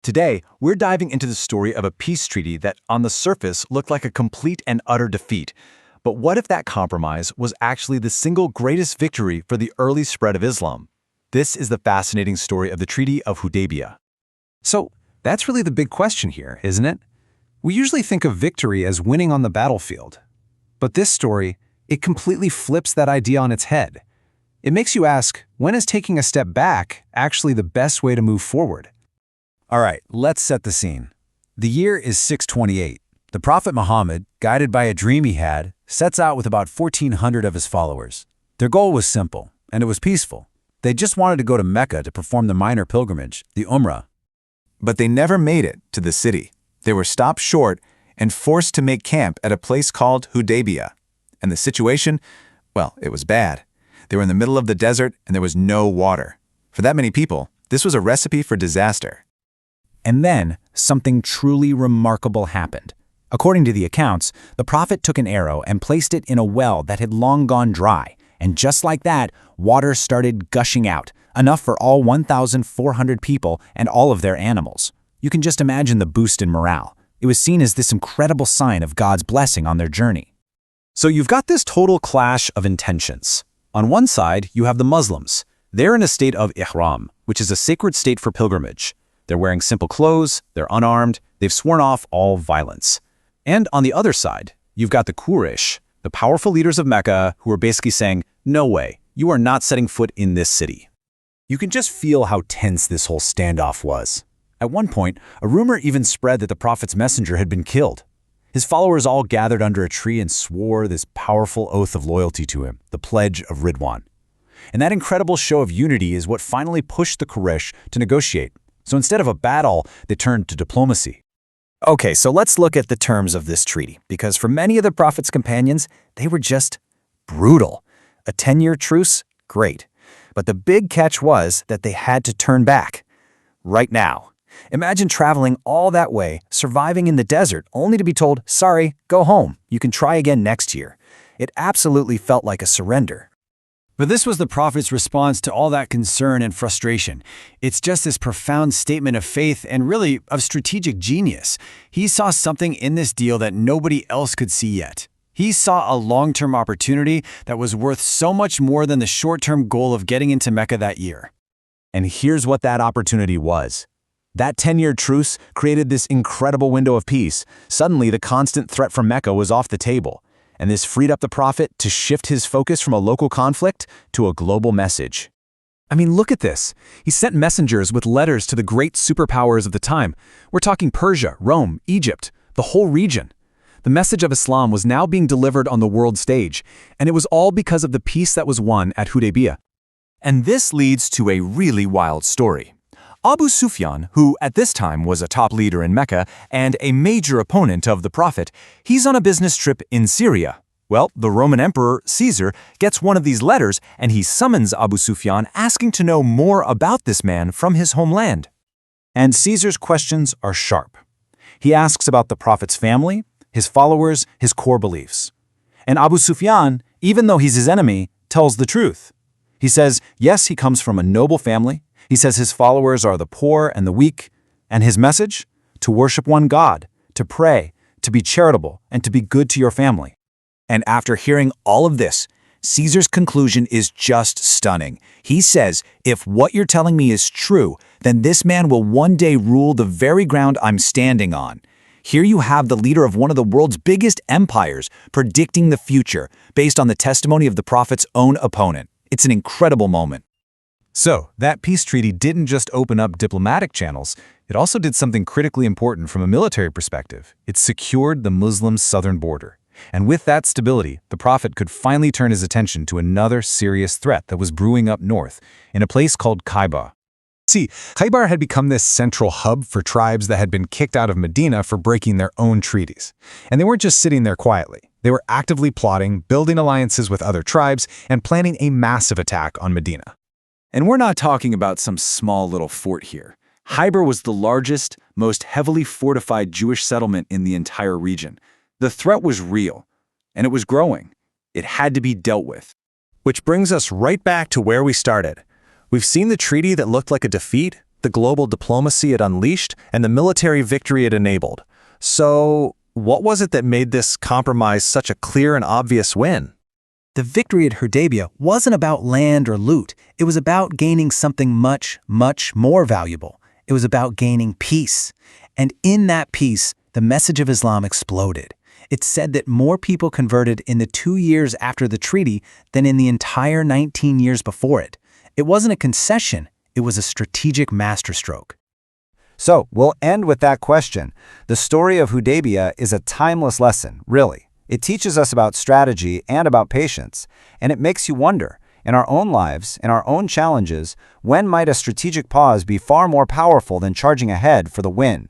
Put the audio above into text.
Today, we're diving into the story of a peace treaty that, on the surface, looked like a complete and utter defeat. But what if that compromise was actually the single greatest victory for the early spread of Islam? This is the fascinating story of the Treaty of Hudaibiya. So, that's really the big question here, isn't it? We usually think of victory as winning on the battlefield. But this story, it completely flips that idea on its head. It makes you ask, when is taking a step back actually the best way to move forward? All right, let's set the scene. The year is 628. The Prophet Muhammad, guided by a dream he had, sets out with about 1,400 of his followers. Their goal was simple, and it was peaceful. They just wanted to go to Mecca to perform the minor pilgrimage, the Umrah. But they never made it to the city. They were stopped short and forced to make camp at a place called Hudaibiya. And the situation, well, it was bad. They were in the middle of the desert and there was no water. For that many people, this was a recipe for disaster. And then, something truly remarkable happened. According to the accounts, the Prophet took an arrow and placed it in a well that had long gone dry, and just like that, water started gushing out, enough for all 1,400 people and all of their animals. You can just imagine the boost in morale. It was seen as this incredible sign of God's blessing on their journey. So you've got this total clash of intentions. On one side, you have the Muslims. They're in a state of ihram, which is a sacred state for pilgrimage. They're wearing simple clothes, they're unarmed, they've sworn off all violence. And on the other side, you've got the Quraysh, the powerful leaders of Mecca, who are basically saying, no way, you are not setting foot in this city. You can just feel how tense this whole standoff was. At one point, a rumor even spread that the Prophet's messenger had been killed. His followers all gathered under a tree and swore this powerful oath of loyalty to him, the Pledge of Ridwan. And that incredible show of unity is what finally pushed the Quraysh to negotiate. So instead of a battle, they turned to diplomacy. Okay, so let's look at the terms of this treaty, because for many of the Prophet's companions, they were just brutal. A 10-year truce? Great. But the big catch was that they had to turn back. Right now. Imagine traveling all that way, surviving in the desert, only to be told, sorry, go home. You can try again next year. It absolutely felt like a surrender. But this was the Prophet's response to all that concern and frustration. It's just this profound statement of faith and really of strategic genius. He saw something in this deal that nobody else could see yet. He saw a long-term opportunity that was worth so much more than the short-term goal of getting into Mecca that year. And here's what that opportunity was. That 10-year truce created this incredible window of peace. Suddenly, the constant threat from Mecca was off the table. And this freed up the Prophet to shift his focus from a local conflict to a global message. I mean, look at this. He sent messengers with letters to the great superpowers of the time. We're talking Persia, Rome, Egypt, the whole region. The message of Islam was now being delivered on the world stage, and it was all because of the peace that was won at Hudaibiya. And this leads to a really wild story. Abu Sufyan, who at this time was a top leader in Mecca and a major opponent of the Prophet, he's on a business trip in Syria. Well, the Roman Emperor, Caesar, gets one of these letters and he summons Abu Sufyan asking to know more about this man from his homeland. And Caesar's questions are sharp. He asks about the Prophet's family, his followers, his core beliefs. And Abu Sufyan, even though he's his enemy, tells the truth. He says, yes, he comes from a noble family. He says his followers are the poor and the weak, and his message? To worship one God, to pray, to be charitable, and to be good to your family. And after hearing all of this, Caesar's conclusion is just stunning. He says, if what you're telling me is true, then this man will one day rule the very ground I'm standing on. Here you have the leader of one of the world's biggest empires predicting the future based on the testimony of the Prophet's own opponent. It's an incredible moment. So, that peace treaty didn't just open up diplomatic channels, it also did something critically important from a military perspective. It secured the Muslim southern border. And with that stability, the Prophet could finally turn his attention to another serious threat that was brewing up north, in a place called Khaybar. See, Khaybar had become this central hub for tribes that had been kicked out of Medina for breaking their own treaties. And they weren't just sitting there quietly. They were actively plotting, building alliances with other tribes, and planning a massive attack on Medina. And we're not talking about some small little fort here. Khaybar was the largest, most heavily fortified Jewish settlement in the entire region. The threat was real, and it was growing. It had to be dealt with. Which brings us right back to where we started. We've seen the treaty that looked like a defeat, the global diplomacy it unleashed, and the military victory it enabled. So, what was it that made this compromise such a clear and obvious win? The victory at Hudaibiya wasn't about land or loot. It was about gaining something much, much more valuable. It was about gaining peace. And in that peace, the message of Islam exploded. It said that more people converted in the 2 years after the treaty than in the entire 19 years before it. It wasn't a concession, it was a strategic masterstroke. So, we'll end with that question. The story of Hudaibiya is a timeless lesson, really. It teaches us about strategy and about patience, and it makes you wonder, in our own lives, in our own challenges, when might a strategic pause be far more powerful than charging ahead for the win?